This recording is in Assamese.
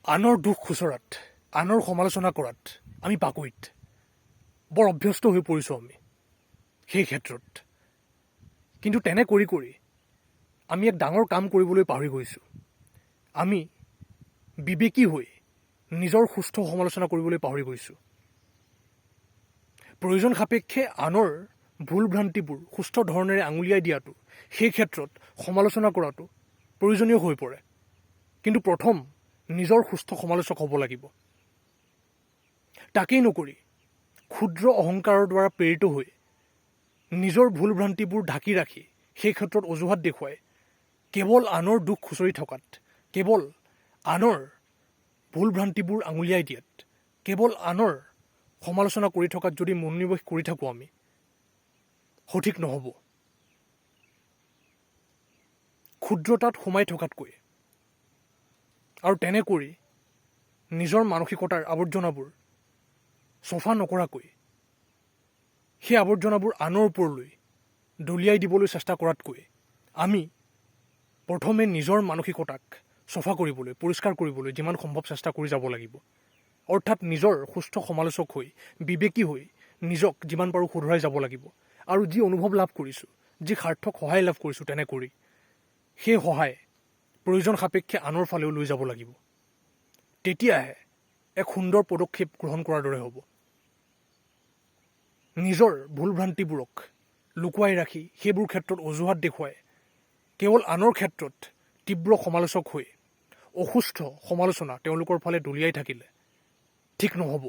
আনৰ দুখ খুচৰাত, আনৰ সমালোচনা কৰাত আমি পাকৈত, বৰ অভ্যস্ত হৈ পৰিছোঁ আমি সেই ক্ষেত্ৰত। কিন্তু তেনে কৰি কৰি আমি এক ডাঙৰ কাম কৰিবলৈ পাহৰি গৈছোঁ। আমি বিবেকী হৈ নিজৰ সুস্থ সমালোচনা কৰিবলৈ পাহৰি গৈছোঁ। প্ৰয়োজন সাপেক্ষে আনৰ ভুল ভ্ৰান্তিবোৰ সুস্থ ধৰণেৰে আঙুলিয়াই দিয়াটো, সেই ক্ষেত্ৰত সমালোচনা কৰাটো প্ৰয়োজনীয় হৈ পৰে। কিন্তু প্ৰথম নিজৰ সুস্থ সমালোচক হ'ব লাগিব। তাকেই নকৰি ক্ষুদ্ৰ অহংকাৰৰ দ্বাৰা প্ৰেৰিত হৈ নিজৰ ভুল ভ্ৰান্তিবোৰ ঢাকি ৰাখি সেই ক্ষেত্ৰত অজুহাত দেখুৱাই কেৱল আনৰ দুখ খুচৰি থকাত, কেৱল আনৰ ভুল ভ্ৰান্তিবোৰ আঙুলিয়াই দিয়াত, কেৱল আনৰ সমালোচনা কৰি থকাত যদি মনোনিৱেশ কৰি থাকোঁ আমি, সঠিক নহ'ব। ক্ষুদ্ৰতাত সোমাই থকাতকৈ আৰু তেনে কৰি নিজৰ মানসিকতাৰ আৱৰ্জনাবোৰ চফা নকৰাকৈ সেই আৱৰ্জনাবোৰ আনৰ ওপৰলৈ দলিয়াই দিবলৈ চেষ্টা কৰাতকৈ আমি প্ৰথমে নিজৰ মানসিকতাক চফা কৰিবলৈ, পৰিষ্কাৰ কৰিবলৈ যিমান সম্ভৱ চেষ্টা কৰি যাব লাগিব। অৰ্থাৎ নিজৰ সুস্থ সমালোচক হৈ, বিবেকী হৈ নিজক যিমান পাৰোঁ শুধৰাই যাব লাগিব। আৰু যি অনুভৱ লাভ কৰিছোঁ, যি সাৰ্থক সহায় লাভ কৰিছোঁ তেনে কৰি, সেই সহায় প্ৰয়োজন সাপেক্ষে আনৰ ফালেও লৈ যাব লাগিব। তেতিয়াহে এক সুন্দৰ পদক্ষেপ গ্ৰহণ কৰাৰ দৰে হ'ব। নিজৰ ভুল ভ্ৰান্তিবোৰক লুকুৱাই ৰাখি সেইবোৰ ক্ষেত্ৰত অজুহাত দেখুৱাই কেৱল আনৰ ক্ষেত্ৰত তীব্ৰ সমালোচক হৈ অসুস্থ সমালোচনা তেওঁলোকৰ ফালে দলিয়াই থাকিলে ঠিক নহ'ব।